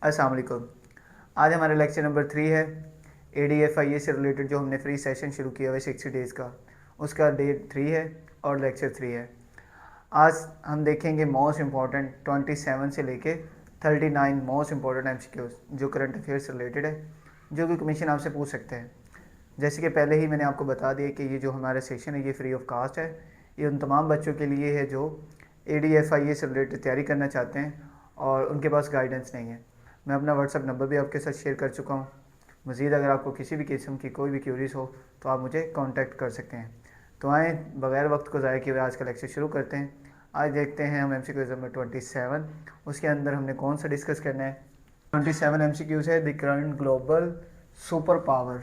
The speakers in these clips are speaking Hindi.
अस्सलाम वालेकुम। आज हमारा लेक्चर नंबर 3 है। ADFIA से रिलेटेड जो हमने फ्री सेशन शुरू किया हुआ है 60 डेज़ का, उसका डेट 3 है और लेक्चर 3 है। आज हम देखेंगे मोस्ट इम्पॉर्टेंट 27 से लेके 39 मोस्ट इम्पॉर्टेंट MCQs जो करंट अफेयर से रिलेटेड है, जो कि कमीशन आपसे पूछ सकते हैं। जैसे कि पहले ही मैंने आपको बता दिया कि ये जो हमारा सेशन है ये फ्री ऑफ कास्ट है। ये उन तमाम बच्चों के लिए है जो ADFIA से रिलेटेड तैयारी करना चाहते हैं और उनके पास गाइडेंस नहीं है। मैं अपना व्हाट्सअप नंबर भी आपके साथ शेयर कर चुका हूँ। मज़ीद अगर आपको किसी भी किस्म की कोई भी क्यूरीज हो तो आप मुझे कांटेक्ट कर सकते हैं। तो आए बगैर वक्त को ज़ाया किए हुए आज का लेक्चर शुरू करते हैं। आज देखते हैं हम MCQs नंबर 27, उसके अंदर हमने कौन सा डिस्कस करना है। 27 MCQs है the current global super power,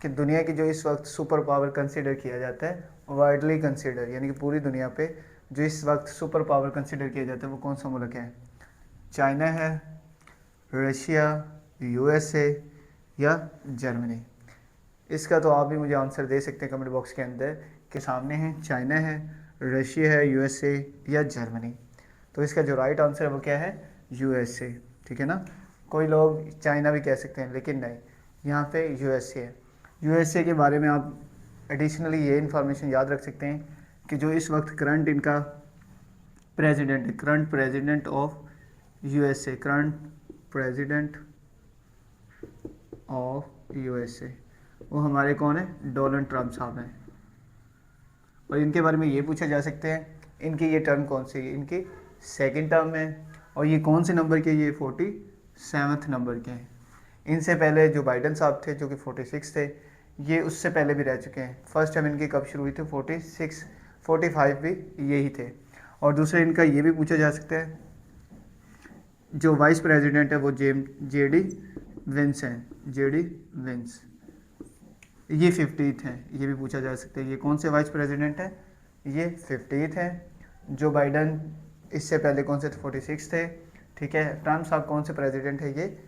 कि दुनिया की जो इस वक्त सुपर पावर कंसिडर किया जाता है, वाइडली कंसिडर, यानी कि पूरी दुनिया पे जो इस वक्त सुपर पावर कंसिडर किया जाता है वो कौन सा मुल्क है। चाइना है, रशिया, USA या जर्मनी। इसका तो आप भी मुझे आंसर दे सकते हैं कमेंट बॉक्स के अंदर के सामने है। चाइना है, रशिया है, USA या जर्मनी। तो इसका जो राइट आंसर है वो क्या है, USA। ठीक है ना। कोई लोग चाइना भी कह सकते हैं लेकिन नहीं, यहाँ पे USA है। USA के बारे में आप एडिशनली ये इन्फॉर्मेशन याद रख सकते हैं कि जो इस वक्त करंट इनका प्रेसिडेंट है, current president of USA, current president of USA, वो हमारे कौन है, डोनाल्ड ट्रंप साहब हैं। और इनके बारे में ये पूछा जा सकता है इनकी ये टर्म कौन सी है, इनकी सेकंड टर्म है। और ये कौन से नंबर के, ये 47th नंबर के हैं। इनसे पहले जो बाइडन साहब थे जो कि 46 थे, ये उससे पहले भी रह चुके हैं। फर्स्ट टाइम इनकी कब शुरू हुई थी, 46, 45 भी यही थे। और दूसरा इनका ये भी पूछा जा सकता है जो वाइस प्रेसिडेंट है वो JD विंस हैं, JD विंस, ये 50th हैं। ये भी पूछा जा सकता है ये कौन से वाइस प्रेसिडेंट है, ये 50th है। जो बाइडन इससे पहले कौन से थे, 46 थे। ठीक है। ट्रम्प साहब कौन से प्रेसिडेंट है, ये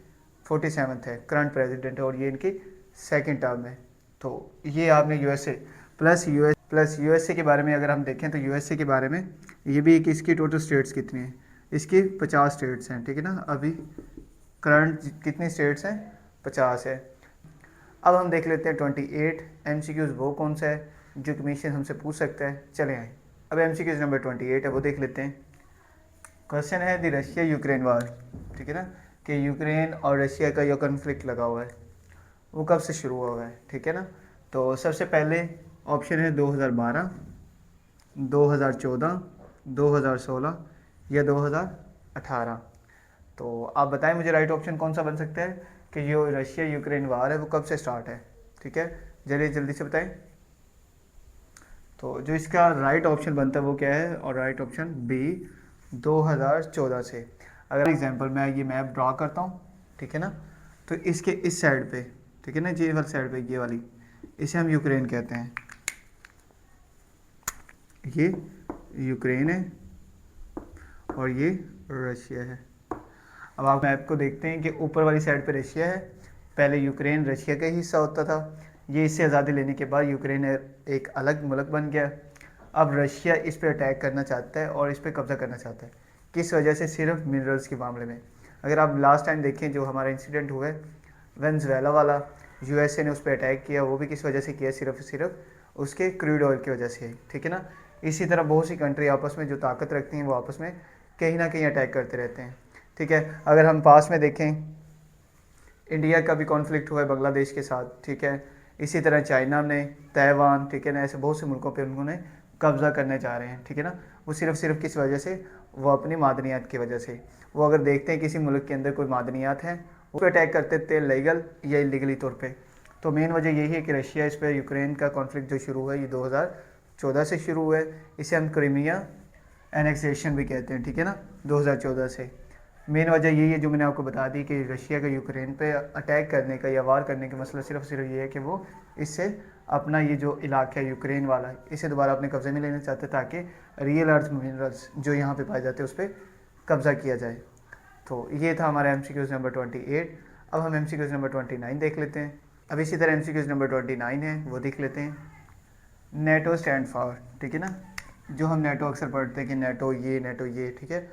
47th है, करंट प्रेसिडेंट है और ये इनकी सेकंड टर्म है। तो ये आपने USA प्लस USA के बारे में अगर हम देखें तो USA के बारे में ये भी कि इसकी टोटल स्टेट्स कितनी हैं, इसकी 50 स्टेट्स हैं। ठीक है ना। अभी करंट कितनी स्टेट्स हैं, 50 है। अब हम देख लेते हैं 28 MCQs वो कौन सा है जो कमीशन हमसे पूछ सकता है। चले आए अब MCQs नंबर 28 है वो देख लेते हैं। क्वेश्चन है द रशिया यूक्रेन वार। ठीक है ना, कि यूक्रेन और रशिया का जो कन्फ्लिक्ट लगा हुआ है वो कब से शुरू हुआ है। ठीक है ना। तो सबसे पहले ऑप्शन है 2012, 2014, 2016 या 2018। तो आप बताएं मुझे राइट ऑप्शन कौन सा बन सकता है कि जो रशिया यूक्रेन वार है वो कब से स्टार्ट है। ठीक है, जल्दी जल्दी से बताएं। तो जो इसका राइट ऑप्शन बनता है वो क्या है, और राइट ऑप्शन बी 2014 से। अगर एग्जांपल मैं ये मैप ड्रा करता हूँ, ठीक है ना, तो इसके इस साइड पे, ठीक है ना, ये वाली साइड पे, ये वाली, इसे हम यूक्रेन कहते हैं। ये यूक्रेन है और ये रशिया है। अब आप मैप को देखते हैं कि ऊपर वाली साइड पे रशिया है। पहले यूक्रेन रशिया का ही हिस्सा होता था। ये इससे आज़ादी लेने के बाद यूक्रेन एक अलग मुल्क बन गया। अब रशिया इस पर अटैक करना चाहता है और इस पर कब्ज़ा करना चाहता है। किस वजह से, सिर्फ मिनरल्स के मामले में। अगर आप लास्ट टाइम देखें जो हमारा इंसिडेंट हुआ है वेनेजुएला वाला, USA ने उस पर अटैक किया, वो भी किस वजह से किया, सिर्फ उसके क्रूड ऑयल की वजह से। ठीक है ना। इसी तरह बहुत सी कंट्री आपस में जो ताकत रखती हैं वो आपस में कहीं ना कहीं अटैक करते रहते हैं। ठीक है। अगर हम पास में देखें, इंडिया का भी कॉन्फ्लिक्ट हुआ है बांग्लादेश के साथ। ठीक है। इसी तरह चाइना ने, ताइवान, ठीक है ना, ऐसे बहुत से मुल्कों पे उन्होंने कब्ज़ा करने जा रहे हैं। ठीक है ना। वो सिर्फ किस वजह से, वो अपनी मादनियात की वजह से। वो अगर देखते हैं किसी मुल्क के अंदर कोई मादनियात हैं, वो अटैक करते थे लीगल या इलीगली तौर पे। तो मेन वजह यही है कि रशिया इस पर यूक्रेन का कॉन्फ्लिक्ट जो शुरू हुआ है ये 2014 से शुरू हुआ है। इसे हम क्रीमिया एनेक्सेशन भी कहते हैं। ठीक है ना, 2014 से। मेन वजह यही है जो मैंने आपको बता दी कि रशिया का यूक्रेन पे अटैक करने का या वार करने का मसला सिर्फ ये है कि वो इससे अपना ये जो इलाका है यूक्रेन वाला, इसे दोबारा अपने कब्ज़े में लेना चाहते ताकि रियल अर्थ मिनरल्स जो यहाँ पे पाए जाते हैं उस पर कब्ज़ा किया जाए। तो ये था हमारा MCQs नंबर 28। अब हम MCQs नंबर 29 देख लेते हैं। अब इसी तरह MCQs नंबर 29 है वो देख लेते हैं। नेटो स्टैंड फॉर, ठीक है ना, जो हम नेटो अक्सर पढ़ते हैं कि नेटो ये, ठीक है।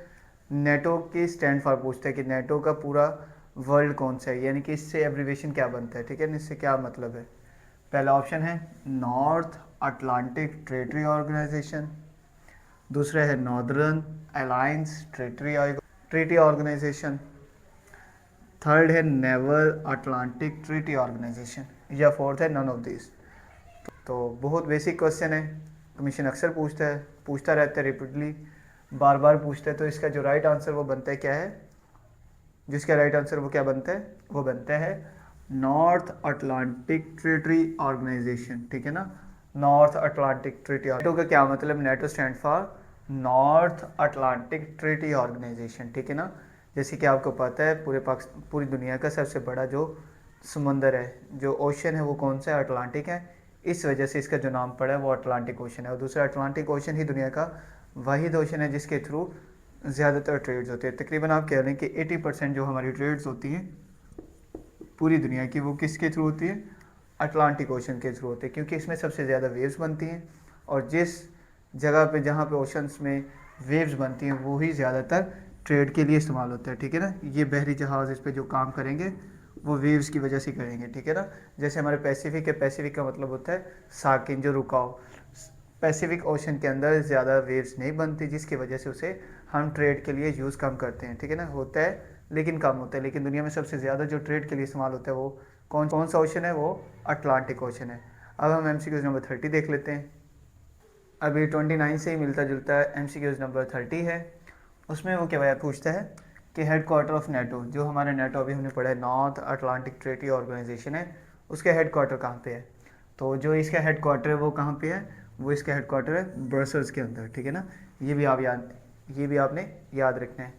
नेटो की स्टैंड फॉर पूछता है कि नेटो का पूरा वर्ल्ड कौन सा है, यानी कि इससे एब्रीवेशन क्या बनता है, ठीक है, इससे क्या मतलब है। पहला ऑप्शन है नॉर्थ अटलांटिक ट्रेटरी ऑर्गेनाइजेशन, दूसरा है northern alliance treaty organisation, third है नेवल अटलांटिक ट्रीटी ऑर्गेनाइजेशन, या फोर्थ है नन ऑफ दिस। तो बहुत बेसिक क्वेश्चन है, कमीशन अक्सर पूछता रहता है रिपीटली, बार बार पूछता है। तो इसका जो राइट आंसर वो बनता है क्या है, जिसका राइट आंसर वो क्या बनता है, वो बनता है नॉर्थ अटलांटिक ट्रीटी ऑर्गेनाइजेशन, ठीक है ना। नॉर्थ अटलांटिक ट्रीटी, नेटो का क्या मतलब, NATO stand for North Atlantic treaty Organisation, ठीक है ना। जैसे कि आपको पता है पूरी दुनिया का सबसे बड़ा जो समंदर है, जो ओशन है, वो कौन सा है, अटलांटिक है। इस वजह से इसका जो नाम पड़ा है वो अटलांटिक ओशन है। और दूसरा अटलांटिक ओशन ही दुनिया का वाहिद ओशन है जिसके थ्रू ज़्यादातर ट्रेड्स होते हैं। तकरीबन आप कह रहे हैं कि 80% जो हमारी ट्रेड्स होती हैं पूरी दुनिया की, वो किसके थ्रू होती है, अटलांटिक ओशन के थ्रू होते हैं, क्योंकि इसमें सबसे ज़्यादा वेव्स बनती हैं। और जिस जगह पे जहाँ पे ओशंस में वेव्स बनती हैं वो ही ज़्यादातर ट्रेड के लिए इस्तेमाल होता है, ठीक है ना। ये बहरी जहाज़ इस पर जो काम करेंगे वो वेव्स की वजह से करेंगे, ठीक है ना। जैसे हमारे पैसिफिक है, पैसिफिक का मतलब होता है साकिन, जो रुकाव। पैसिफिक ओशन के अंदर ज़्यादा वेव्स नहीं बनती, जिसकी वजह से उसे हम ट्रेड के लिए यूज़ कम करते हैं, ठीक है ना। होता है लेकिन कम होता है। लेकिन दुनिया में सबसे ज़्यादा जो ट्रेड के लिए इस्तेमाल होता है वो कौन कौन सा ओशन है, वो अटलांटिक ओशन है। अब हम MCQs नंबर 30 देख लेते हैं। अभी 29 से ही मिलता जुलता है MCQs नंबर 30 है। उसमें वो क्या पूछता है कि हेडक्वार्टर ऑफ नेटो, जो हमारे नेटो अभी हमने पढ़ा है नॉर्थ अटलांटिक ट्रीटी ऑर्गेनाइजेशन है, उसका हेडक्वार्टर कहाँ पे है। तो जो इसका हेडक्वार्टर है वो कहाँ पे है, वो इसका हेडक्वार्टर है ब्रसल्स के अंदर, ठीक है ना। ये भी आपने याद रखना है।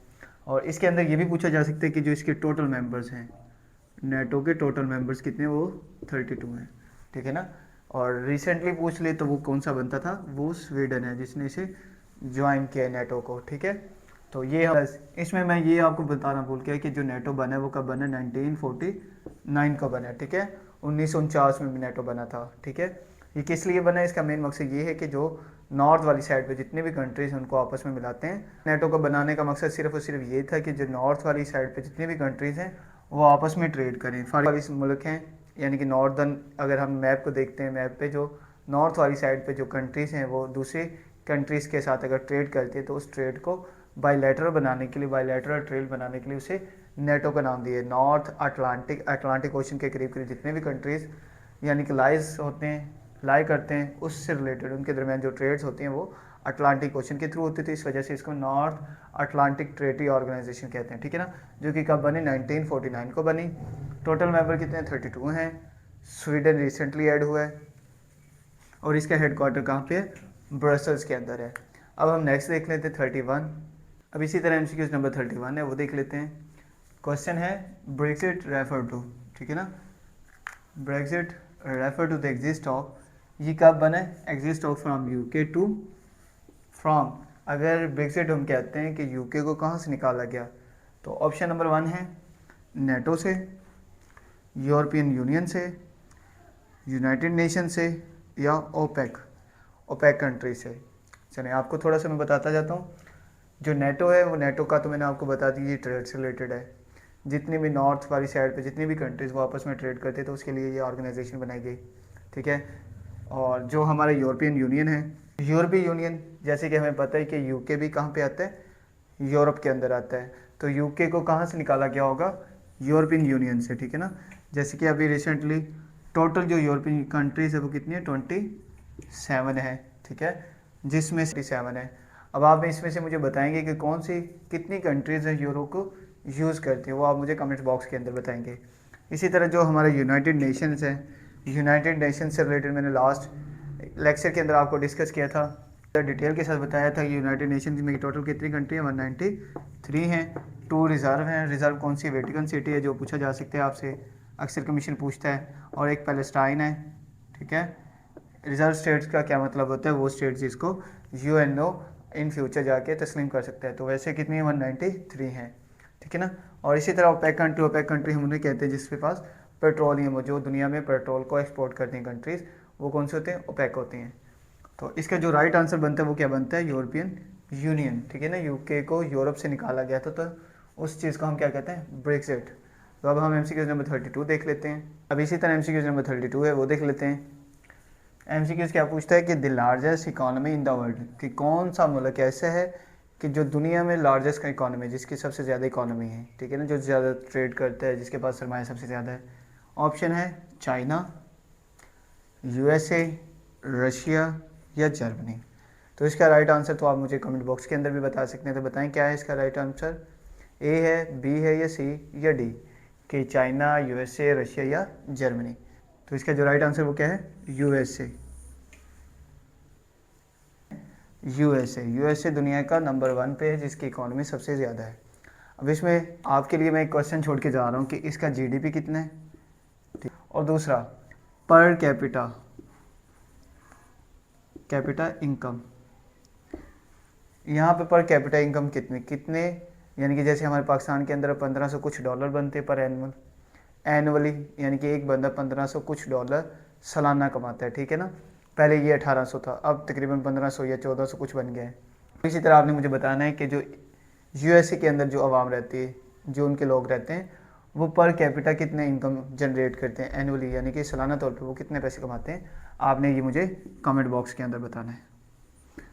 और इसके अंदर ये भी पूछा जा सकता है कि जो इसके टोटल मेंबर्स हैं, नेटो के टोटल मेंबर्स कितने, वो 32 हैं, ठीक है ना। और रिसेंटली पूछ ले तो वो कौन सा बनता था, वो स्वीडन है जिसने इसे ज्वाइन किया नेटो को, ठीक है। तो ये इसमें मैं ये आपको बताना भूल गया कि जो नेटो बना है वो कब बना, 1949 को बना, ठीक है। 1949 में भी नेटो बना था, ठीक है। ये किस लिए बना है, इसका मेन मकसद ये है कि जो नॉर्थ वाली साइड पे जितने भी कंट्रीज हैं उनको आपस में मिलाते हैं। नेटो को बनाने का मकसद सिर्फ और सिर्फ ये था कि जो नॉर्थ वाली साइड पे जितने भी कंट्रीज हैं वो आपस में ट्रेड करें। वाली मुल्क हैं, यानी कि नॉर्दर्न, अगर हम मैप को देखते हैं, मैप पे जो नॉर्थ वाली साइड पे जो कंट्रीज़ हैं वो दूसरी कंट्रीज़ के साथ अगर ट्रेड करती है तो उस ट्रेड को बायलैटरल बनाने के लिए, बायलैटरल ट्रेड बनाने के लिए उसे नेटो का नाम दिया। नॉर्थ अटलांटिक ओशन के करीब करीब जितने भी कंट्रीज़ यानी कि लाई करते हैं, उससे रिलेटेड उनके दरमियान जो ट्रेड्स होती हैं वो अटलांटिक ओशन के थ्रू होती थी। इस वजह से इसको नॉर्थ अटलांटिक ट्रेटी ऑर्गेनाइजेशन कहते हैं, ठीक है ना। जो कि कब बनी, 1949 को बनी। टोटल मेंबर कितने, 32 हैं। स्वीडन रिसेंटली ऐड हुआ है और इसका हेडक्वार्टर कहाँ पे है, ब्रसल्स के अंदर है। अब हम नेक्स्ट देख लेते हैं 31। अब इसी तरह MCQs नंबर 31 है, वो देख लेते हैं। क्वेश्चन है ब्रेक्सिट रेफर टू, ठीक है ना। Brexit refer to the exist of, ये कब बना है, exist of from UK to from. अगर ब्रेक्सिट हम कहते हैं कि यूके को कहाँ से निकाला गया, तो ऑप्शन नंबर 1 है नेटो से, यूरोपियन यूनियन से, यूनाइटेड नेशन से, या ओपेक कंट्री से। चलिए आपको थोड़ा सा मैं बताता जाता हूँ। जो नेटो है वो नेटो का तो मैंने आपको बता दी, ये ट्रेड से रिलेटेड है। जितनी भी नॉर्थ वाली साइड पे जितनी भी कंट्रीज़ वो आपस में ट्रेड करते तो उसके लिए ये ऑर्गेनाइजेशन बनाई गई, ठीक है। और जो हमारा यूरोपियन यूनियन है, यूरोपीय यूनियन, जैसे कि हमें पता है कि यूके भी कहाँ पे आता है, यूरोप के अंदर आता है। तो यूके को कहाँ से निकाला गया होगा, यूरोपियन यूनियन से, ठीक है ना। जैसे कि अभी रिसेंटली टोटल जो यूरोपियन कंट्रीज़ है वो कितनी है, 27 है, ठीक है, जिसमें 27 है। अब आप इसमें से मुझे बताएंगे कि कौन सी कितनी कंट्रीज़ हैं यूरो को यूज़ करती है, वो आप मुझे कमेंट बॉक्स के अंदर बताएंगे। इसी तरह जो हमारा यूनाइटेड नेशंस है, यूनाइटेड नेशन से रिलेटेड मैंने लास्ट लेक्चर के अंदर आपको डिस्कस किया था, डिटेल के साथ बताया था। यूनाइटेड नेशंस में टोटल कितनी कंट्री है, 193 हैं। 2 रिज़र्व हैं। रिज़र्व कौन सी, वेटिकन सिटी है, जो पूछा जा सकता है आपसे, अक्सर कमीशन पूछता है। और एक पैलेस्टाइन है, ठीक है। रिज़र्व स्टेट्स का क्या मतलब होता है, वो स्टेट्स जिसको UNO इन फ्यूचर जाके तस्लीम कर सकता है। तो वैसे कितनी 193 हैं, ठीक है ना। और इसी तरह ओपेक कंट्री हम उन्हें कहते हैं जिसके पास पेट्रोलियम हो, जो दुनिया में पेट्रोल को एक्सपोर्ट करती हैं कंट्रीज़, वो कौन से होते हैं, ओपेक होती हैं। तो इसका जो राइट आंसर बनता है वो क्या बनता है, यूरोपियन यूनियन, ठीक है ना, यूके को यूरोप से निकाला गया था, तो उस चीज़ को हम क्या कहते हैं, ब्रेक्सिट। तो अब हम एमसीक्यूज नंबर 32 देख लेते हैं। अब इसी तरह एमसीक्यूज नंबर 32 है, वो देख लेते हैं। एमसीक्यूज क्या पूछता है कि the largest economy in the world, कि कौन सा मुल्क ऐसा है कि जो दुनिया में लार्जेस्ट का इकोनॉमी है, जिसकी सबसे ज़्यादा इकोनॉमी है, ठीक है ना, जो ज़्यादा ट्रेड करता है, जिसके पास सरमाया सबसे ज़्यादा है। ऑप्शन है चाइना, यूएसए, रशिया या जर्मनी। तो इसका राइट आंसर तो आप मुझे कमेंट बॉक्स के अंदर भी बता सकते हैं, तो बताएं क्या है इसका राइट आंसर। ए है, बी है या सी या डी, कि चाइना, यूएसए, रशिया या जर्मनी। तो इसका जो राइट आंसर वो क्या है, यूएसए। यूएसए दुनिया का नंबर 1 पे है, जिसकी इकोनॉमी सबसे ज़्यादा है। अब इसमें आपके लिए मैं एक क्वेश्चन छोड़ के जा रहा हूँ कि इसका जीडीपी कितना है, ठीक, और दूसरा पर कैपिटा इनकम। यहाँ पे पर कैपिटा इनकम कितने, यानी कि जैसे हमारे पाकिस्तान के अंदर 1500 कुछ डॉलर बनते पर एनुअली, यानी कि एक बंदा 1500 कुछ डॉलर सालाना कमाता है, ठीक है ना। पहले ये 1800 था, अब तकरीबन 1500 या 1400 कुछ बन गया है। इसी तरह आपने मुझे बताना है कि जो यूएसए के अंदर जो आवाम रहती है, जो उनके लोग रहते हैं, वो पर कैपिटा कितने इनकम जनरेट करते हैं एनुअली, यानी कि सालाना तौर पर वो कितने पैसे कमाते हैं। आपने ये मुझे कमेंट बॉक्स के अंदर बताना है।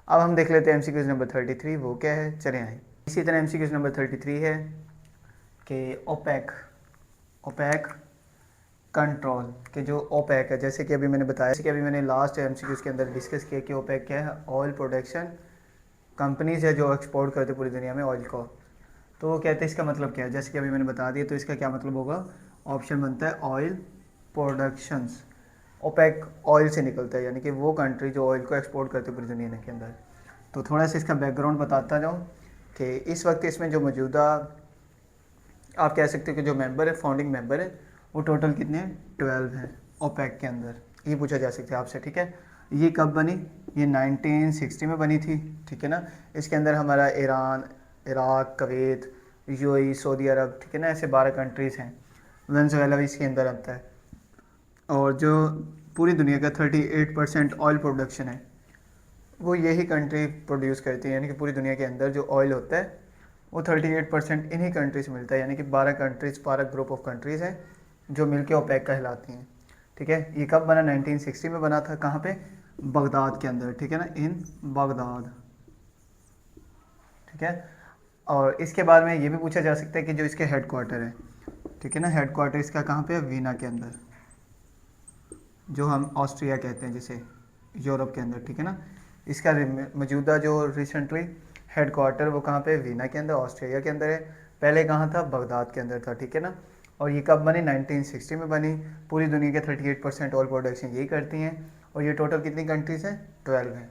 अब हम देख लेते हैं एमसीक्यूज नंबर 33, वो क्या है, चले आए। इसी तरह एमसीक्यूज नंबर 33 है कि ओपेक कंट्रोल, के जो ओपेक है, जैसे कि अभी मैंने बताया, जैसे कि अभी मैंने लास्ट एमसीक्यूज के अंदर डिस्कस किया कि ओपेक क्या है, ऑयल प्रोडक्शन कंपनीज है जो एक्सपोर्ट करते पूरी दुनिया में ऑयल को। तो वो कहते हैं इसका मतलब क्या है, जैसे कि अभी मैंने बता दिया, तो इसका क्या मतलब होगा, ऑप्शन बनता है ऑयल प्रोडक्शंस। ओपेक ऑयल से निकलता है, यानी कि वो कंट्री जो ऑयल को एक्सपोर्ट करते पूरी दुनिया के अंदर। तो थोड़ा सा इसका बैकग्राउंड बताता जाऊँ कि इस वक्त इसमें जो मौजूदा आप कह सकते हो कि जो मेंबर है, फाउंडिंग मेंबर है, वो टोटल कितने हैं, 12 हैं ओपेक के अंदर। ये पूछा जा सकता है आपसे, ठीक है। ये कब बनी, ये 1960 में बनी थी, ठीक है ना। इसके अंदर हमारा Iran, Iraq, Kuwait, UAE, Saudi Arab, ठीक है ना, ऐसे 12 कंट्रीज़ हैं। वेनेजुएला भी इसके अंदर आता है। और जो पूरी दुनिया का 38% ऑयल प्रोडक्शन है, वो यही कंट्री प्रोड्यूस करती है, यानी कि पूरी दुनिया के अंदर जो ऑयल होता है वो 38% इन्हीं कंट्री से मिलता है, यानी कि 12 ग्रुप ऑफ कंट्रीज़ हैं जो मिलके ओपेक कहलाती हैं, ठीक है। ये कब बना, 1960 में बना था, कहाँ पे, बगदाद के अंदर, ठीक है ना, इन बगदाद, ठीक है। और इसके बाद में ये भी पूछा जा सकता है कि जो इसके हेड क्वार्टर है, ठीक है ना, हेड क्वार्टर इसका कहाँ पे है, वीना के अंदर, जो हम ऑस्ट्रिया कहते हैं जिसे, यूरोप के अंदर, ठीक है ना। इसका मौजूदा जो रिसेंटली हेड क्वार्टर वो कहाँ पे, वीना के अंदर, ऑस्ट्रिया के अंदर है। पहले कहाँ था, बगदाद के अंदर था, ठीक है ना। और ये कब बनी, 1960 में बनी। पूरी दुनिया के 38% ऑयल प्रोडक्शन यही करती हैं। और ये टोटल कितनी कंट्रीज़ हैं, 12 हैं।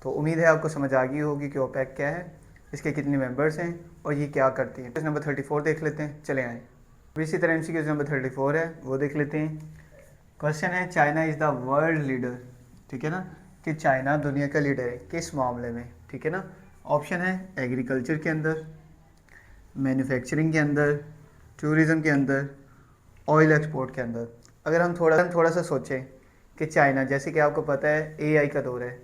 तो उम्मीद है आपको समझ आ गई होगी कि ओपेक क्या है, इसके कितने मेंबर्स हैं और ये क्या करती है। नंबर 34 देख लेते हैं, चले आए। इसी तरह एमसीक्यूज नंबर 34 है, वो देख लेते हैं। क्वेश्चन है, China is the world leader, ठीक है ना, कि चाइना दुनिया का लीडर है किस मामले में, ठीक है ना। ऑप्शन है एग्रीकल्चर के अंदर, मैन्युफैक्चरिंग के अंदर, टूरिज़म के अंदर, ऑयल एक्सपोर्ट के अंदर। अगर हम थोड़ा सा सोचें कि चाइना, जैसे कि आपको पता है एआई का दौर है,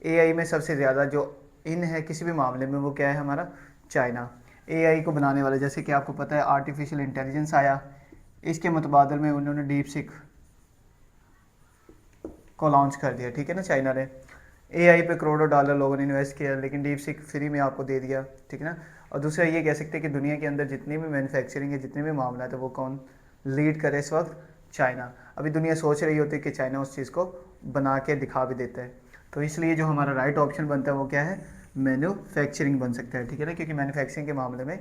एआई में सबसे ज़्यादा जो इन है किसी भी मामले में, वो क्या है, हमारा चाइना। एआई को बनाने वाला, जैसे कि आपको पता है आर्टिफिशियल इंटेलिजेंस आया, इसके मुतबादल में उन्होंने डीप सीक को लॉन्च कर दिया, ठीक है ना। चाइना ने एआई पे करोड़ों डॉलर लोगों ने इन्वेस्ट किया, लेकिन डीप सीक फ्री में आपको दे दिया, ठीक है ना। और दूसरा ये कह सकते हैं कि दुनिया के अंदर जितनी भी मैन्युफैक्चरिंग है, जितने भी मामला है, वो कौन लीड करे इस वक्त, चाइना। अभी दुनिया सोच रही होती है कि चाइना उस चीज़ को बना के दिखा भी देता है। तो इसलिए जो हमारा राइट ऑप्शन बनता है वो क्या है, मैन्युफैक्चरिंग बन सकता है, ठीक है ना, क्योंकि मैन्युफैक्चरिंग के मामले में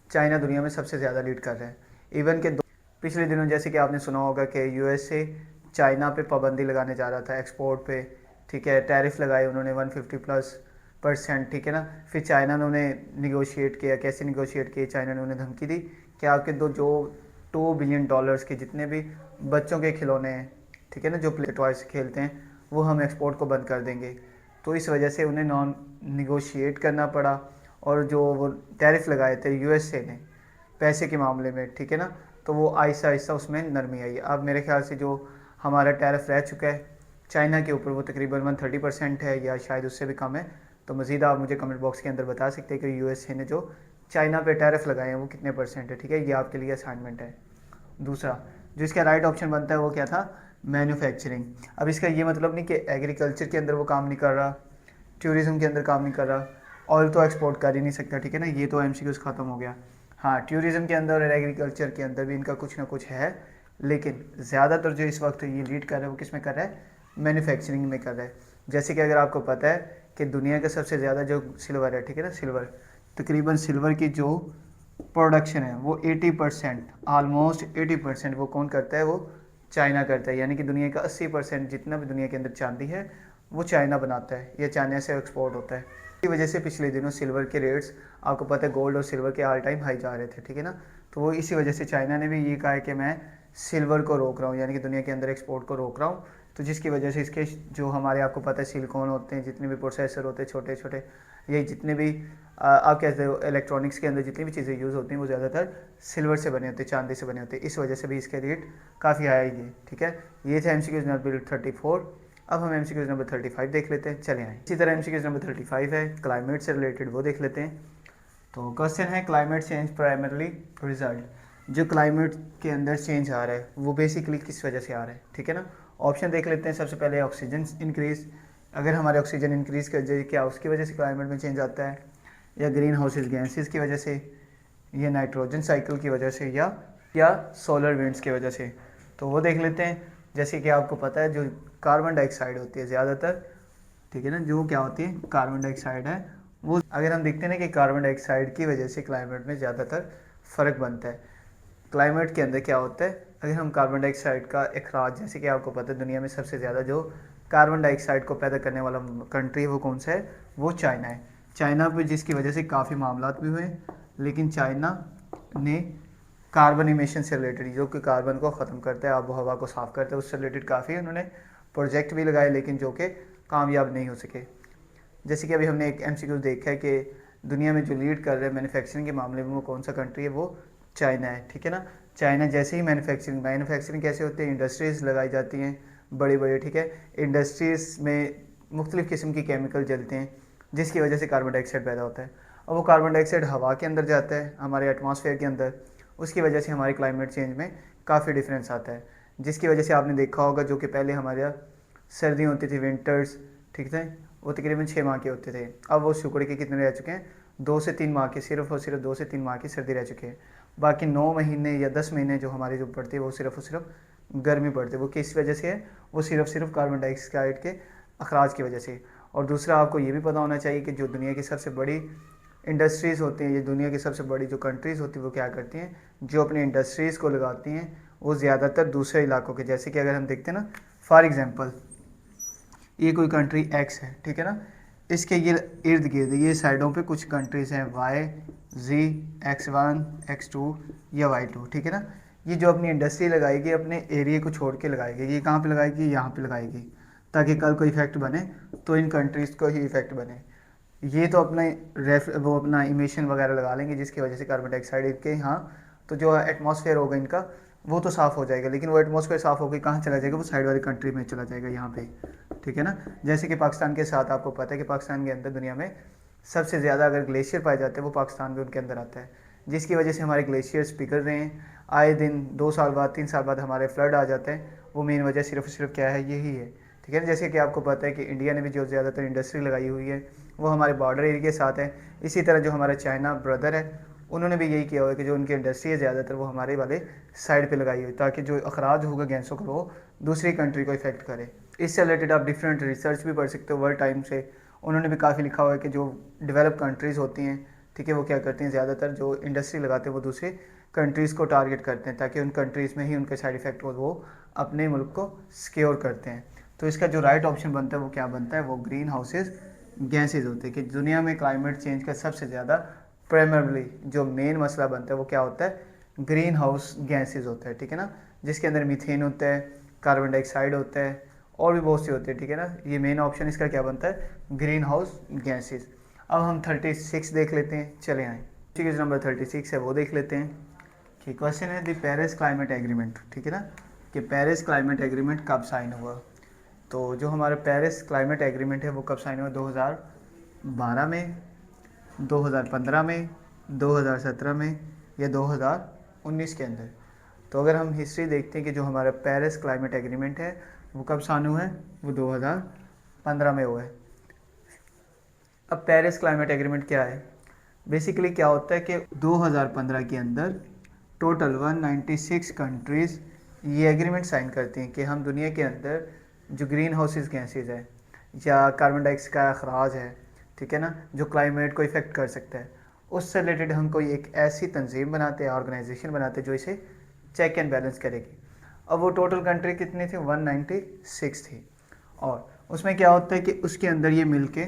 चाइना दुनिया में सबसे ज़्यादा लीड कर रहा है। इवन के पिछले दिनों जैसे कि आपने सुना होगा कि यूएसए चाइना पे पाबंदी लगाने जा रहा था एक्सपोर्ट पे, ठीक है, टैरिफ लगाए उन्होंने 150+%, ठीक है ना। फिर चाइना ने उन्हें निगोशिएट किया, कैसे निगोशिएट किए, चाइना ने उन्हें धमकी दी कि आपके जो $2 बिलियन के जितने भी बच्चों के खिलौने हैं, ठीक है ना, जो प्ले टॉयज खेलते हैं, वो हम एक्सपोर्ट को बंद कर देंगे। तो इस वजह से उन्हें नॉन निगोशिएट करना पड़ा, और जो वो टैरिफ लगाए थे यूएसए ने पैसे के मामले में, ठीक है ना, तो वो आहिस्ता आहिस्ता उसमें नरमी आई। अब मेरे ख्याल से जो हमारा टैरिफ रह चुका है चाइना के ऊपर, वो तकरीबन 130% है, या शायद उससे भी कम है। तो मज़ीद आप मुझे कमेंट बॉक्स के अंदर बता सकते हैं कि यूएसए ने जो चाइना पे टैरिफ लगाए हैं वो कितने % है, ठीक है। ये आपके लिए असाइनमेंट है। दूसरा जो इसका राइट ऑप्शन बनता है वो क्या था, मैन्युफैक्चरिंग। अब इसका ये मतलब नहीं कि एग्रीकल्चर के अंदर वो काम नहीं कर रहा, टूरिज़्म के अंदर काम नहीं कर रहा, ऑयल तो एक्सपोर्ट कर ही नहीं सकता, ठीक है ना। ये तो एमसीक्यूज़ ख़त्म हो गया। हाँ, टूरिज़्म के अंदर और एग्रीकल्चर के अंदर भी इनका कुछ ना कुछ है, लेकिन ज़्यादातर जो इस वक्त ये लीड कर रहा है वो किस में कर रहा है, मैन्युफैक्चरिंग में कर रहा है। जैसे कि अगर आपको पता है कि दुनिया का सबसे ज़्यादा जो सिल्वर है, ठीक है ना, सिल्वर, तकरीबन सिल्वर की जो प्रोडक्शन है वो 80%, ऑलमोस्ट 80% वो कौन करता है, वो चाइना करता है। यानी कि दुनिया का 80% जितना भी दुनिया के अंदर चांदी है वो चाइना बनाता है, या चाइना से एक्सपोर्ट होता है। इसी वजह से पिछले दिनों सिल्वर के रेट्स, आपको पता है गोल्ड और सिल्वर के ऑल टाइम हाई जा रहे थे, ठीक है ना। तो वो इसी वजह से चाइना ने भी ये कहा है कि मैं सिल्वर को रोक रहा हूँ, यानी कि दुनिया के अंदर एक्सपोर्ट को रोक रहा हूँ। तो जिसकी वजह से इसके जो हमारे आपको पता है सिलिकॉन होते हैं, जितने भी प्रोसेसर होते हैं छोटे छोटे, ये जितने भी आप कहते हो इलेक्ट्रॉनिक्स के अंदर जितनी भी चीज़ें यूज़ होती हैं वो ज़्यादातर सिल्वर से बने होते हैं, चांदी से बने होते हैं। इस वजह से भी इसके रेट काफ़ी हाई है, ठीक है। ये थे एमसीक्यूज़ नंबर 34। अब हम एमसीक्यूज़ नंबर 35 देख लेते हैं, चले आए। इसी तरह एमसीक्यूज़ नंबर 35 है क्लाइमेट से रिलेटेड, वो देख लेते हैं। तो क्वेश्चन है क्लाइमेट चेंज प्राइमरली रिजल्ट। जो क्लाइमेट के अंदर चेंज आ रहा है वो बेसिकली किस वजह से आ रहा है, ठीक है ना। ऑप्शन देख लेते हैं। सबसे पहले ऑक्सीजन इंक्रीज, अगर हमारे ऑक्सीजन इंक्रीज कर जाए क्या उसकी वजह से क्लाइमेट में चेंज आता है, या ग्रीन हाउसेज गैसेस की वजह से, या नाइट्रोजन साइकिल की वजह से, या सोलर विंड्स की वजह से। तो वो देख लेते हैं। जैसे कि आपको पता है जो कार्बन डाइऑक्साइड होती है ज़्यादातर, ठीक है ना, जो क्या होती है कार्बन डाइऑक्साइड है वो, अगर हम देखते हैं ना कि कार्बन डाइऑक्साइड की वजह से क्लाइमेट में ज़्यादातर फ़र्क बनता है। क्लाइमेट के अंदर क्या होता है, अगर हम कार्बन डाइऑक्साइड का अखराज, जैसे कि आपको पता है दुनिया में सबसे ज़्यादा जो कार्बन डाइऑक्साइड को पैदा करने वाला कंट्री है वो कौन सा है, वो चाइना है। चाइना पे जिसकी वजह से काफ़ी मामला भी हुए, लेकिन चाइना ने कार्बन इमिशन से रिलेटेड, जो कि कार्बन को ख़त्म करता है, आबो हवा को साफ़ करता है, उससे रिलेटेड काफ़ी उन्होंने प्रोजेक्ट भी लगाए, लेकिन जो कि कामयाब नहीं हो सके। जैसे कि अभी हमने एक एमसीक्यू देखा है कि दुनिया में जो लीड कर रहे हैं मैन्युफैक्चरिंग के मामले में वो कौन सा कंट्री है, वो चाइना है, ठीक है ना। चाइना जैसे ही मैन्युफैक्चरिंग कैसे होती है, इंडस्ट्रीज़ लगाई जाती हैं बड़ी बड़ी, ठीक है। इंडस्ट्रीज़ में मुख्तलिफ़ किस्म की केमिकल जलते हैं जिसकी वजह से कार्बन डाइऑक्साइड पैदा होता है, और वो कार्बन डाइऑक्साइड हवा के अंदर जाता है, हमारे एटमॉस्फेयर के अंदर। उसकी वजह से हमारे क्लाइमेट चेंज में काफ़ी डिफरेंस आता है, जिसकी वजह से आपने देखा होगा जो कि पहले हमारे यहाँ सर्दियाँ होती थी, विंटर्स, ठीक है, वो तकरीबन 6 माह के होते थे। अब वो शुक्र के कितने रह चुके हैं, 2 से 3 माह के, सिर्फ और सिर्फ 2 से 3 माह की सर्दी रह चुके हैं। बाकी 9 महीने या 10 महीने जो हमारी जो पड़ती है वो सिर्फ और सिर्फ गर्मी पड़ती है। वो किस वजह से है, वो सिर्फ कार्बन डाइऑक्साइड के अखराज की वजह से। और दूसरा आपको ये भी पता होना चाहिए कि जो दुनिया की सबसे बड़ी इंडस्ट्रीज़ होती हैं, ये दुनिया की सबसे बड़ी जो कंट्रीज़ होती हैं वो क्या करती हैं, जो अपनी इंडस्ट्रीज़ को लगाती हैं वो ज़्यादातर दूसरे इलाकों के, जैसे कि अगर हम देखते हैं ना, फॉर एग्ज़ाम्पल ये कोई कंट्री एक्स है, ठीक है ना, इसके ये इर्द गिर्द ये साइडों पे कुछ कंट्रीज़ हैं, वाई, जी, X1, X2 या Y2, ठीक है ना। ये जो अपनी इंडस्ट्री लगाएगी अपने एरिया को छोड़ के लगाएगी, ये कहाँ पे लगाएगी, यहाँ पे लगाएगी, ताकि कल को इफेक्ट बने तो इन कंट्रीज़ को ही इफेक्ट बने। ये तो अपने वो अपना इमिशन वगैरह लगा लेंगे जिसकी वजह से कार्बन डाइऑक्साइड के, हाँ, तो जो एटमॉस्फेयर होगा इनका वो तो साफ़ हो जाएगा, लेकिन वो एटमॉस्फेयर साफ़ होकर कहाँ चला जाएगा, वो साइड वाली कंट्री में चला जाएगा, यहाँ पे, ठीक है ना। जैसे कि पाकिस्तान के साथ आपको पता है कि पाकिस्तान के अंदर दुनिया में सबसे ज़्यादा अगर ग्लेशियर पाए जाते हैं वो पाकिस्तान भी उनके अंदर आता है, जिसकी वजह से हमारे ग्लेशियर्स पिघल रहे हैं। आए दिन 2 साल बाद 3 साल बाद हमारे फ्लड आ जाते हैं। वो मेन वजह सिर्फ क्या है, यही है, ठीक है ना। जैसे कि आपको पता है कि इंडिया ने भी जो ज़्यादातर इंडस्ट्री लगाई हुई है वो हमारे बॉर्डर एरिया के साथ है। इसी तरह जो हमारा चाइना ब्रदर है उन्होंने भी यही किया हुआ है कि जो उनकी इंडस्ट्री है ज़्यादातर वो हमारे वाले साइड पे लगाई हुई, ताकि जो अखराज होगा गैसों का वो दूसरी कंट्री को इफेक्ट करे। इससे रिलेटेड आप डिफरेंट रिसर्च भी पढ़ सकते हो। वर्ल्ड टाइम से उन्होंने भी काफ़ी लिखा हुआ है कि जो डेवलप कंट्रीज़ होती हैं, ठीक है, वो क्या करती हैं, ज़्यादातर जो इंडस्ट्री लगाते हैं वो दूसरी कंट्रीज़ को टारगेट करते हैं, ताकि उन कंट्रीज़ में ही उनके साइड इफ़ेक्ट हो, वो अपने मुल्क को सिक्योर करते हैं। तो इसका जो राइट ऑप्शन बनता है वो क्या बनता है, वो ग्रीन हाउसेज गैसेज होते हैं। कि दुनिया में क्लाइमेट चेंज का सबसे ज़्यादा प्राइमरली जो मेन मसला बनता है वो क्या होता है, ग्रीन हाउस गैसेज होता है, ठीक है ना, जिसके अंदर मीथेन होता है, कार्बन डाइऑक्साइड होता है, और भी बहुत सी होती है, ठीक है ना। ये मेन ऑप्शन इसका क्या बनता है, ग्रीन हाउस गैसेज। अब हम 36 देख लेते हैं, चले आए। चीज़ नंबर 36 है वो देख लेते हैं कि क्वेश्चन है द पेरिस क्लाइमेट एग्रीमेंट, ठीक है ना, कि पेरिस क्लाइमेट एग्रीमेंट कब साइन हुआ। तो जो हमारा पेरिस क्लाइमेट एग्रीमेंट है वो कब साइन हुआ, 2012 में, 2015 में, 2017 में या 2019 के अंदर। तो अगर हम हिस्ट्री देखते हैं कि जो हमारा पेरिस क्लाइमेट एग्रीमेंट है वो कब साइन हुआ है, वो 2015 में हुआ है। अब पेरिस क्लाइमेट एग्रीमेंट क्या है, बेसिकली क्या होता है कि 2015 के अंदर टोटल 196 कंट्रीज़ ये एग्रीमेंट साइन करती हैं कि हम दुनिया के अंदर जो ग्रीन हाउसेस गैसेज है या कार्बन डाइऑक्साइड का अखराज है, ठीक है ना, जो क्लाइमेट को इफ़ेक्ट कर सकता है, उससे रिलेटेड हम कोई एक ऐसी तंजीम बनाते हैं, ऑर्गेनाइजेशन बनाते हैं जो इसे चेक एंड बैलेंस करेगी। अब वो टोटल कंट्री कितनी थी, 196 थी। और उसमें क्या होता है कि उसके अंदर ये मिल के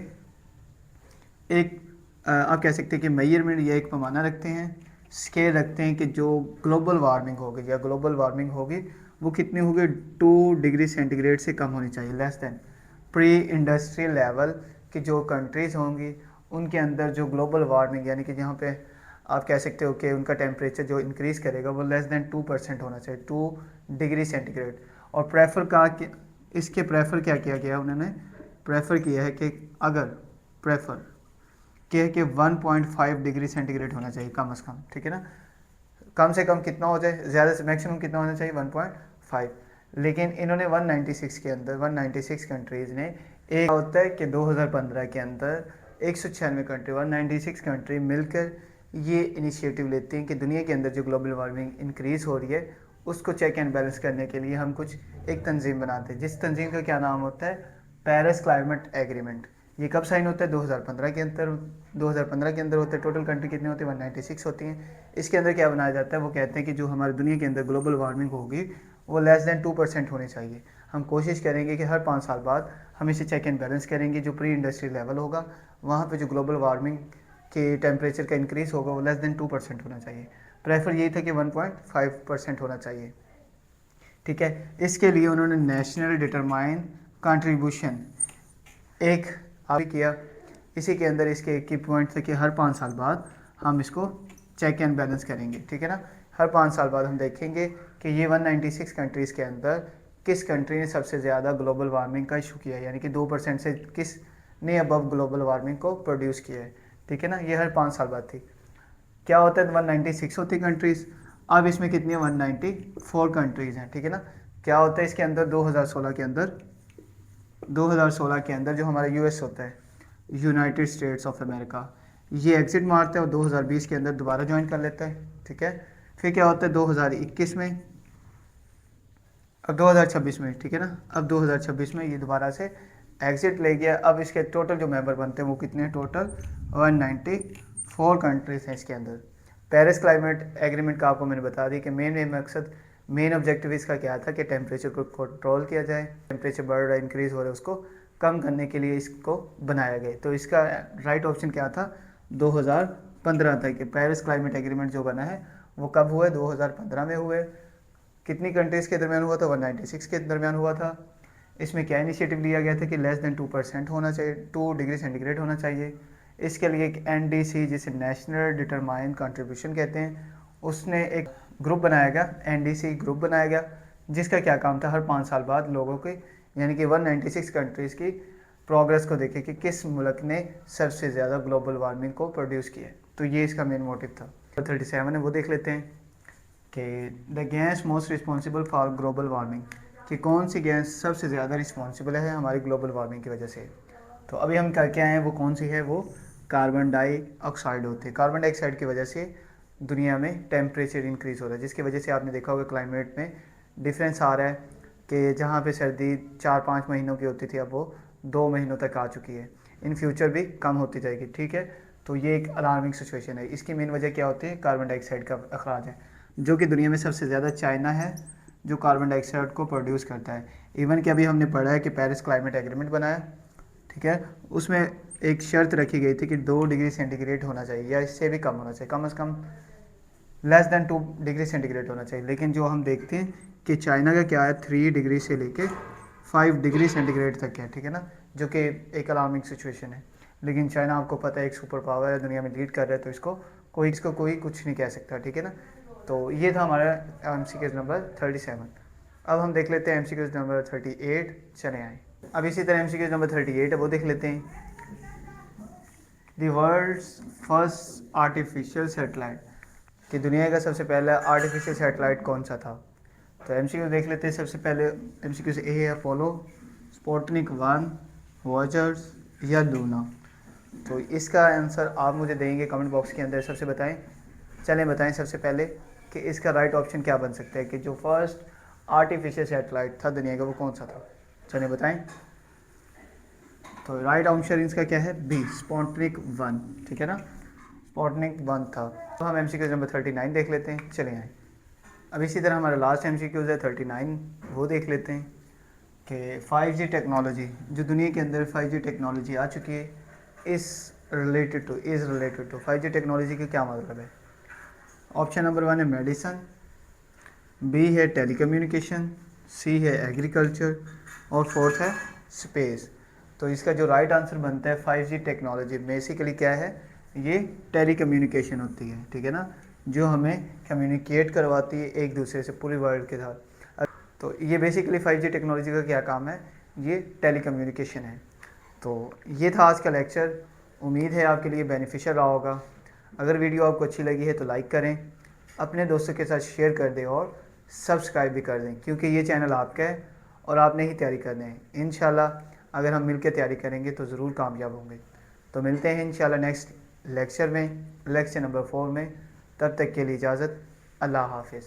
एक आप कह सकते हैं कि मेजरमेंट या एक पैमाना रखते हैं, स्केल रखते हैं कि जो ग्लोबल वार्मिंग होगी या ग्लोबल वार्मिंग होगी वो कितनी होगी, 2 डिग्री सेंटीग्रेड से कम होनी चाहिए, less than pre industrial level की जो कंट्रीज़ होंगी उनके अंदर जो ग्लोबल वार्मिंग यानी कि जहाँ पे आप कह सकते हो कि उनका टेम्परेचर जो इंक्रीज़ करेगा वो लेस देन 2% होना चाहिए, 2 डिग्री सेंटीग्रेड। और प्रेफर का इसके प्रेफर क्या किया गया, उन्होंने प्रेफर किया है कि अगर प्रेफर क्या है कि 1.5 डिग्री सेंटीग्रेड होना चाहिए कम से कम, ठीक है ना, कम से कम कितना हो जाए, ज़्यादा से मैक्सिमम कितना होना चाहिए, 1.5। लेकिन इन्होंने 196 के अंदर 196 कंट्रीज़ ने एक होता है कि 2015 के अंदर 196 कंट्री 196 कंट्री मिलकर ये इनिशिएटिव लेती हैं कि दुनिया के अंदर जो ग्लोबल वार्मिंग इंक्रीज़ हो रही है उसको चेक एंड बैलेंस करने के लिए हम कुछ एक तंजीम बनाते हैं, जिस तंजीम का क्या नाम होता है, पेरिस क्लाइमेट एग्रीमेंट। ये कब साइन होता है, 2015 के अंदर, 2015 के अंदर होता है। टोटल कंट्री कितनी होती है, 196 होती हैं। इसके अंदर क्या बनाया जाता है, वो कहते हैं कि जो हमारी दुनिया के अंदर ग्लोबल वार्मिंग होगी वो लेस देन 2% होनी चाहिए। हम कोशिश करेंगे कि हर 5 साल बाद हम इसे चेक एंड बैलेंस करेंगे, जो प्री इंडस्ट्रियल लेवल होगा वहाँ पे जो ग्लोबल वार्मिंग के टेम्परेचर का इंक्रीज़ होगा वो लेस देन 2% होना चाहिए। प्रेफर यही था कि 1.5% होना चाहिए, ठीक है। इसके लिए उन्होंने नेशनल डिटरमाइन कंट्रीब्यूशन एक आप किया, इसी के अंदर इसके एक ही पॉइंट थे कि हर 5 साल बाद हम इसको चेक एंड बैलेंस करेंगे, ठीक है ना। हर 5 साल बाद हम देखेंगे कि ये 196 कंट्रीज़ के अंदर किस कंट्री ने सबसे ज़्यादा ग्लोबल वार्मिंग का इशू किया है, यानी कि 2% से किस ने अबव ग्लोबल वार्मिंग को प्रोड्यूस किया है, ठीक है ना। ये हर 5 साल बाद थी। क्या होता है, 196 होती कंट्रीज़, अब इसमें कितनी है, 194 कंट्रीज़ हैं, ठीक है ना। क्या होता है इसके अंदर, 2016 के अंदर जो हमारा यूएस होता है, यूनाइटेड स्टेट्स ऑफ अमेरिका, ये एग्जिट मारता है और 2020 के अंदर दोबारा ज्वाइन कर लेता है, ठीक है। फिर क्या होता है 2021 में, अब 2026 में, ठीक है ना, अब 2026 में ये दोबारा से एग्जिट ले गया। अब इसके टोटल जो मेंबर बनते हैं वो कितने हैं, टोटल 194 कंट्रीज हैं इसके अंदर। पेरिस क्लाइमेट एग्रीमेंट का आपको मैंने बता दी कि मेन मकसद, मेन ऑब्जेक्टिव इसका क्या था कि टेम्परेचर को कंट्रोल किया जाए, टेम्परेचर बढ़ रहा है, इंक्रीज़ हो रहा है, उसको कम करने के लिए इसको बनाया गया। तो इसका राइट ऑप्शन क्या था, 2015 तक के पेरिस क्लाइमेट एग्रीमेंट जो बना है वो कब हुआ है, 2015 में हुए। कितनी कंट्रीज़ के दरमियान हुआ था, 196 के दरमियान हुआ था। इसमें क्या इनिशिएटिव लिया गया था कि लेस देन 2% होना चाहिए, 2 डिग्री सेंटीग्रेड होना चाहिए। इसके लिए एक NDC जिसे नेशनल डिटरमाइन कंट्रीब्यूशन कहते हैं, उसने एक ग्रुप बनाया गया, NDC ग्रुप बनाया गया, जिसका क्या काम था, हर 5 साल बाद लोगों के यानी कि 196 कंट्रीज़ की प्रोग्रेस को देखे कि किस मुल्क ने सबसे ज़्यादा ग्लोबल वार्मिंग को प्रोड्यूस किया है। तो ये इसका मेन मोटिव था। 37 है वो देख लेते हैं कि the gas most responsible for global warming, कि कौन सी गैस सबसे ज़्यादा रिस्पॉन्सिबल है हमारी ग्लोबल वार्मिंग की वजह से। तो अभी हम करके आए हैं, वो कौन सी है, वो कार्बन डाइऑक्साइड होते हैं। कार्बन डाइऑक्साइड की वजह से दुनिया में टेम्परेचर इंक्रीज़ हो रहा है, जिसकी वजह से आपने देखा होगा क्लाइमेट में डिफरेंस आ रहा है कि जहाँ पे सर्दी 4-5 महीनों की होती थी अब वो 2 महीनों तक आ चुकी है, इन फ्यूचर भी कम होती जाएगी, ठीक है। तो ये एक अलार्मिंग सिचुएशन है। इसकी मेन वजह क्या होती है, कार्बन डाइऑक्साइड का अखराज है, जो कि दुनिया में सबसे ज़्यादा चाइना है जो कार्बन डाइऑक्साइड को प्रोड्यूस करता है। इवन कि अभी हमने पढ़ा है कि पेरिस क्लाइमेट एग्रीमेंट बनाया, ठीक है, उसमें एक शर्त रखी गई थी कि 2 डिग्री सेंटीग्रेड होना चाहिए या इससे भी कम होना चाहिए, कम से कम लेस देन 2 डिग्री सेंटीग्रेड होना चाहिए। लेकिन जो हम देखते हैं कि चाइना का क्या है, 3 डिग्री से लेके 5 डिग्री सेंटीग्रेड तक है, ठीक है ना, जो कि एक अलार्मिंग सिचुएशन है। लेकिन चाइना आपको पता है एक सुपर पावर है, दुनिया में लीड कर रहा है, तो इसको कोई कुछ नहीं कह सकता, ठीक है ना। तो ये था हमारा MCQ नंबर 37। अब हम देख लेते हैं MCQ नंबर 38, चले आए। अब इसी तरह MCQ नंबर 38 है वो देख लेते हैं the world's first artificial satellite, कि दुनिया का सबसे पहला आर्टिफिशियल सैटेलाइट कौन सा था। तो एमसीक्यू देख लेते हैं। सबसे पहले एमसीक्यू से ए है अपोलो, स्पुतनिक 1, वॉयजर्स या लूना। तो इसका आंसर आप मुझे देंगे कमेंट बॉक्स के अंदर, सबसे बताएं। चलें बताएं सबसे पहले कि इसका राइट ऑप्शन क्या बन सकता है, कि जो फर्स्ट आर्टिफिशियल सैटेलाइट था दुनिया का वो कौन सा था। चलें बताएं। तो राइट आंसर इसका क्या है, बी, स्पुतनिक 1, ठीक है ना, स्पुतनिक 1 था। तो हम एमसीक्यू नंबर 39 देख लेते हैं। चले आए। अब इसी तरह हमारा लास्ट एमसीक्यूज़ है 39, वो देख लेते हैं कि 5G टेक्नोलॉजी, जो दुनिया के अंदर 5G टेक्नोलॉजी आ चुकी है, is related to 5G technology का क्या मतलब है। ऑप्शन नंबर 1 है मेडिसन, बी है टेलीकम्युनिकेशन, सी है एग्रीकल्चर और फोर्थ है स्पेस। तो इसका जो राइट आंसर बनता है 5G टेक्नोलॉजी, बेसिकली क्या है, ये टेलीकम्युनिकेशन होती है, ठीक है ना, जो हमें कम्युनिकेट करवाती है एक दूसरे से पूरे वर्ल्ड के साथ। तो ये बेसिकली 5G टेक्नोलॉजी का क्या काम है, ये टेलीकम्युनिकेशन है। तो ये था आज का लेक्चर। उम्मीद है आपके लिए बेनिफिशियल रहा होगा। अगर वीडियो आपको अच्छी लगी है तो लाइक करें, अपने दोस्तों के साथ शेयर कर दें और सब्सक्राइब भी कर दें, क्योंकि ये चैनल आपका है और आपने ही तैयारी करनी है। इंशाल्लाह अगर हम मिलकर तैयारी करेंगे तो ज़रूर कामयाब होंगे। तो मिलते हैं इंशाल्लाह नेक्स्ट लेक्चर में, लेक्चर नंबर 4 में। तब तक के लिए इजाज़त, अल्लाह हाफिज़।